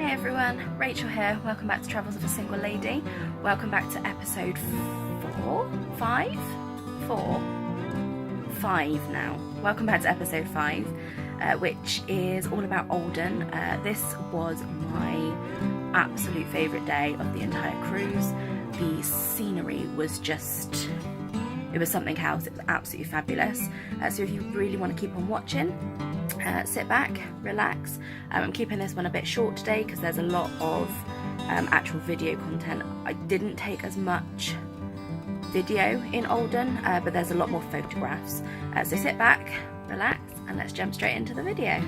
Hey everyone, Rachel here. Welcome back to Travels of a Single Lady. Welcome back to episode 5 now. Welcome back to episode 5, which is all about Olden. This was my absolute favourite day of the entire cruise. The scenery was just, it was something else. It was absolutely fabulous. So if you really want to keep on watching, sit back, relax. I'm keeping this one a bit short today because there's a lot of actual video content. I didn't take as much video in Olden, but there's a lot more photographs. So sit back, relax, and let's jump straight into the video.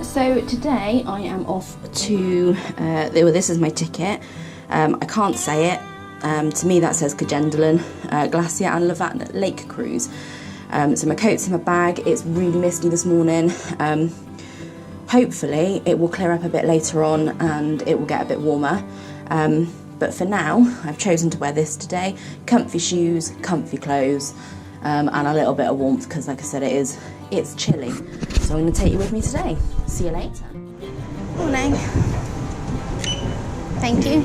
So today I am off to, this is my ticket, I can't say it, to me that says Kjenndalen Glacier and Lovatnet Lake Cruise. So my coat's in my bag, it's really misty this morning, hopefully it will clear up a bit later on and it will get a bit warmer, but for now I've chosen to wear this today, comfy shoes, comfy clothes, and a little bit of warmth because like I said it's chilly. So I'm going to take you with me today. See you later. Morning. Thank you.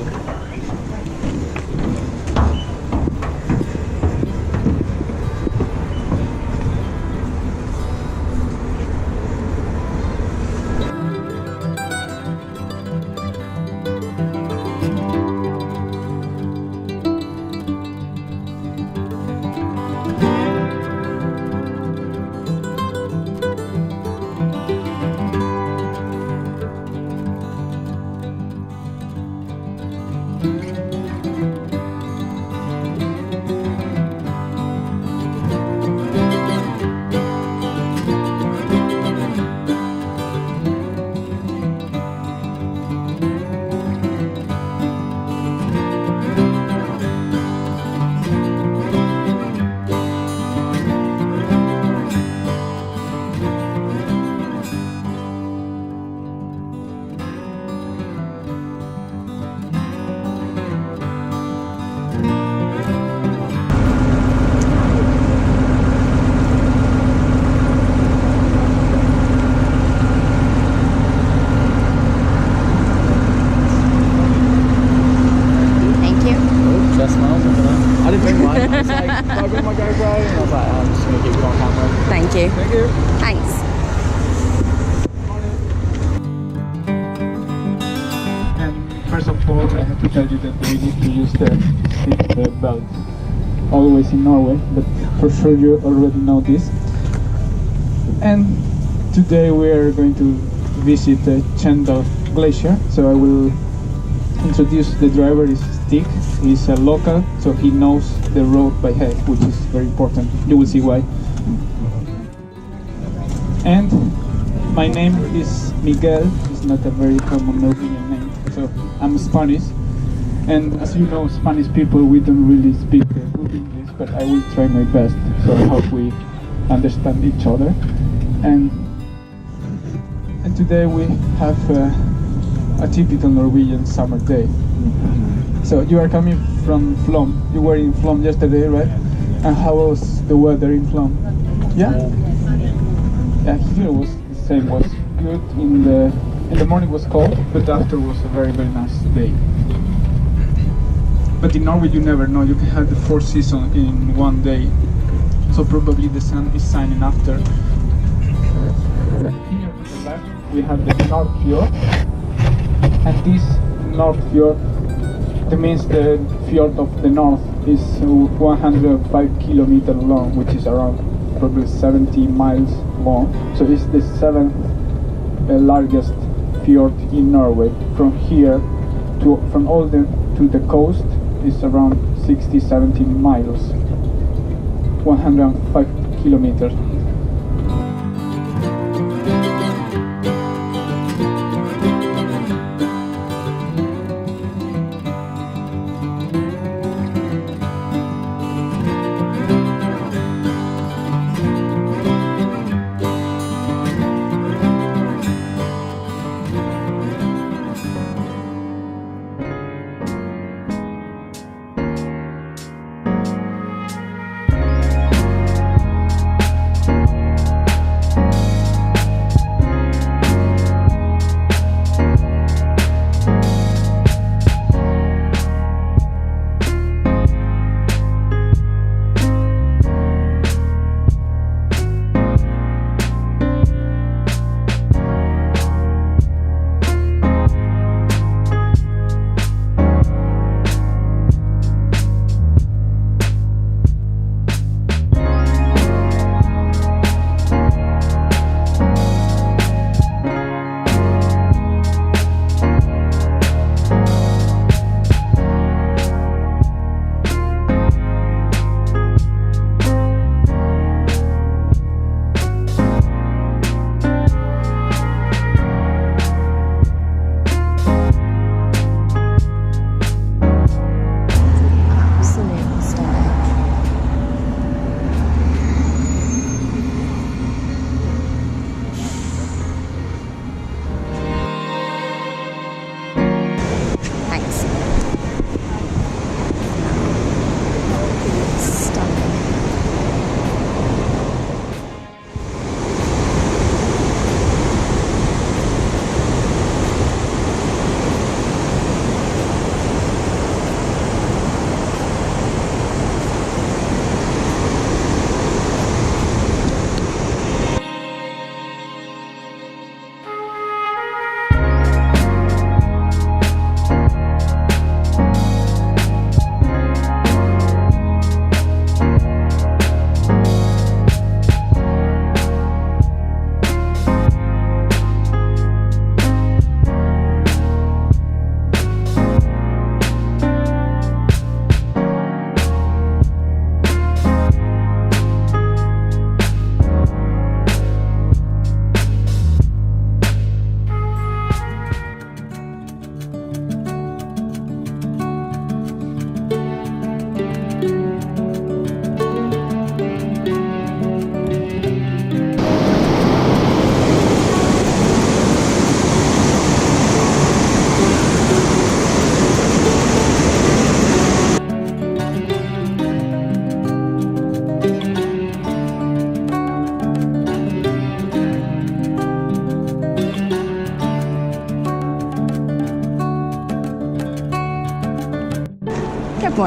Thank you. Thank you. Thanks. And first of all, I have to tell you that we need to use the seat belt always in Norway, but for sure you already know this. And today we are going to visit the Kjenndalen Glacier, so I will introduce the driver. Is Stig. He's a local, so he knows the road by head, which is very important. You will see why. And my name is Miguel. It's not a very common Norwegian name, so I'm Spanish. And as you know, Spanish people, we don't really speak good English, but I will try my best, so I hope we understand each other. And today we have a typical Norwegian summer day. So you are coming from Flaam. You were in Flaam yesterday, right? And how was the weather in Flaam? Yeah? Yeah, here was the same. Was good in the morning was cold, but after was a very nice day. But in Norway you never know. You can have the 4 seasons in one day. So probably the sun is shining after. Here on the left we have the North Fjord, and this North Fjord, that means the fjord of the north is 105 kilometers long, which is around probably 70 miles long. So it's the 7th largest fjord in Norway. From here from Olden to the coast is around 60-70 miles, 105 kilometers.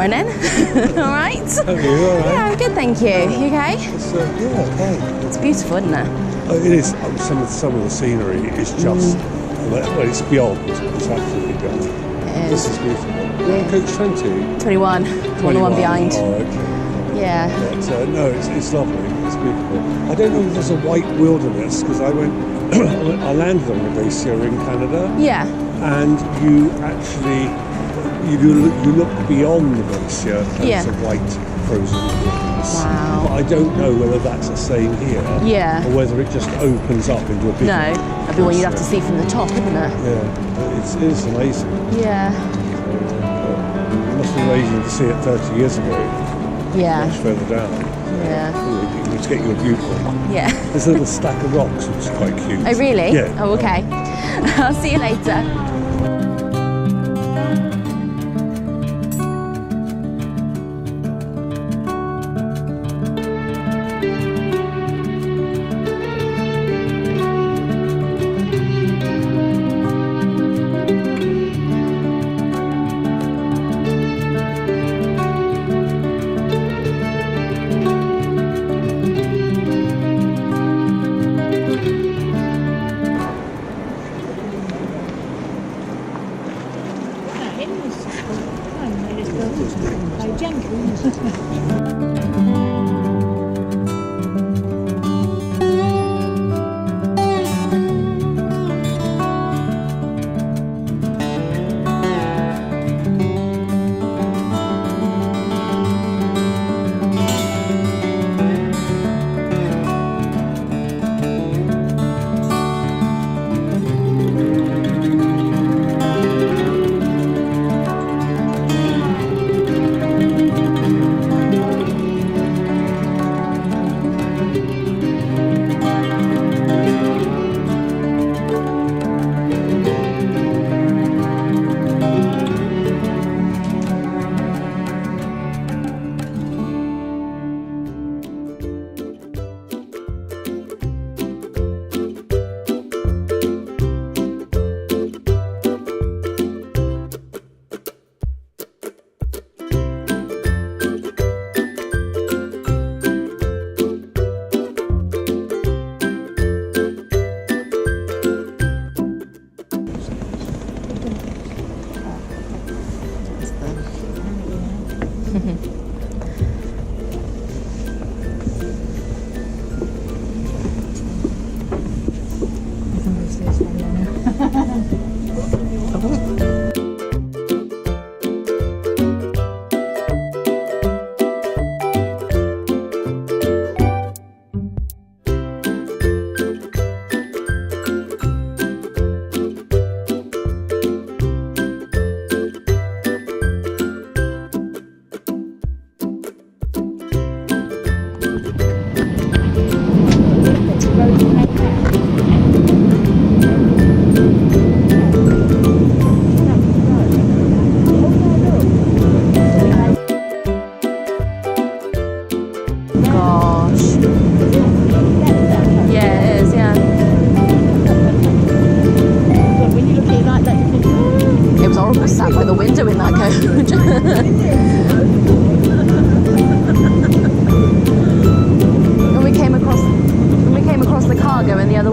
Morning. All right? How are you? All right? Yeah, I'm good, thank you. You okay? It's, yeah, fine. It's beautiful, isn't it? It is. Some of the scenery is just, well, it's beyond. It's absolutely beyond. It This is. is beautiful. You're on coach 20? 21. I'm on the one behind. Oh, okay. Yeah. But, no, it's lovely. It's beautiful. I don't know if there's a white wilderness, because I went, I landed on the glacier in Canada, Yeah. and you actually, you look beyond the glacier, and Yeah. it's a white frozen wilderness. Wow. But I don't know whether that's the same here, Yeah. or whether it just opens up into a big. No, that'd be what you'd have to see from the top, isn't it? Yeah, it's amazing. Yeah. It must be amazing to see it 30 years ago, Yeah. much further down. Yeah. To get you a viewpoint. Yeah. There's a little stack of rocks, which is quite cute. Oh, really? Yeah. Oh, okay. I'll see you later.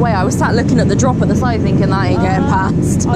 I was sat looking at the drop at the side thinking that ain't getting past.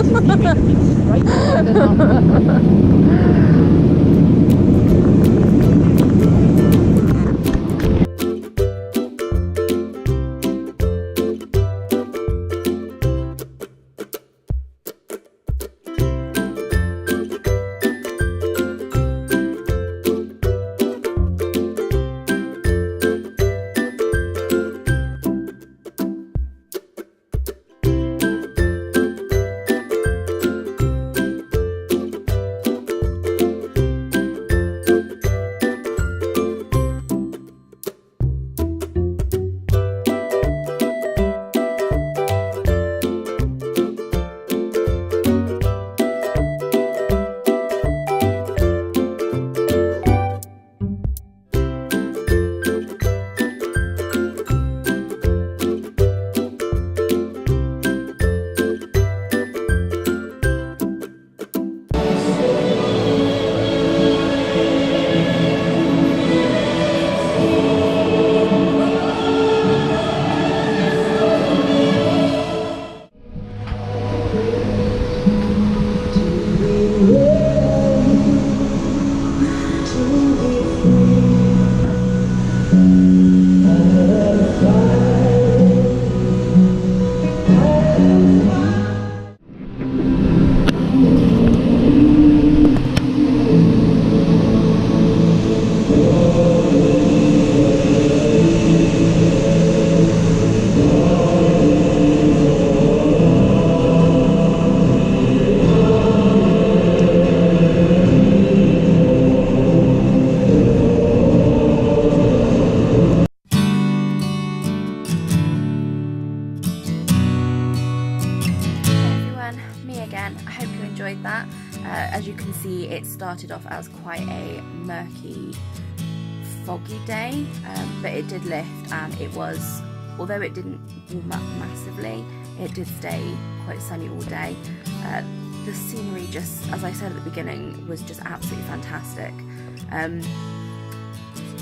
I hope you enjoyed that. As you can see, it started off as quite a murky, foggy day, but it did lift, and it was, although it didn't warm up massively, it did stay quite sunny all day. The scenery, just as I said at the beginning, was just absolutely fantastic. And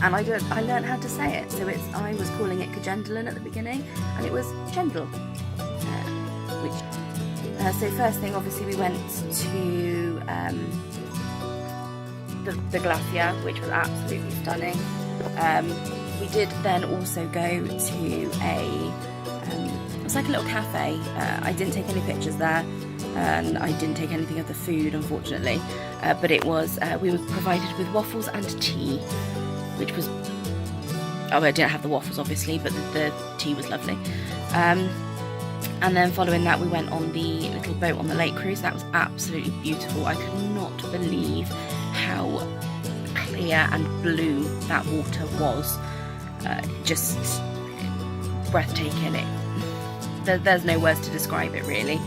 I learned how to say it, so I was calling it Kjenndalen at the beginning, and it was Kjenndal. So first thing, obviously, we went to the glacier, which was absolutely stunning. We did then also go to it was like a little cafe. I didn't take any pictures there, and I didn't take anything of the food, unfortunately. But it was we were provided with waffles and tea, which was, oh, I didn't have the waffles obviously, but the tea was lovely. And then following that, we went on the little boat on the lake cruise. That was absolutely beautiful. I could not believe how clear and blue that water was. Just breathtaking. There's no words to describe it, really.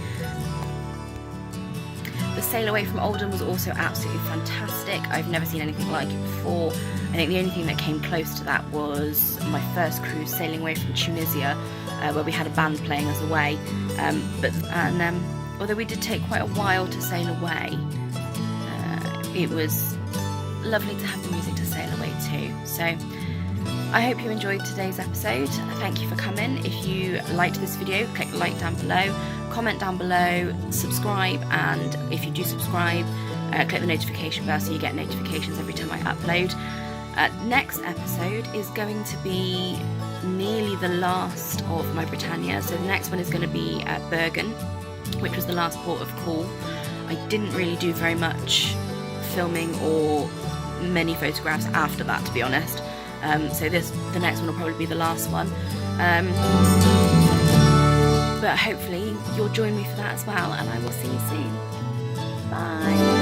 The sail away from Olden was also absolutely fantastic. I've never seen anything like it before. I think the only thing that came close to that was my first cruise sailing away from Tunisia, where we had a band playing us away. Although we did take quite a while to sail away, it was lovely to have the music to sail away to. So I hope you enjoyed today's episode. Thank you for coming. If you liked this video, click like down below, comment down below, subscribe, and if you do subscribe, click the notification bell so you get notifications every time I upload. Next episode is going to be nearly the last of my Britannia. So the next one is going to be Bergen, which was the last port of call. I didn't really do very much filming or many photographs after that, to be honest. So the next one will probably be the last one. But hopefully you'll join me for that as well, and I will see you soon. Bye.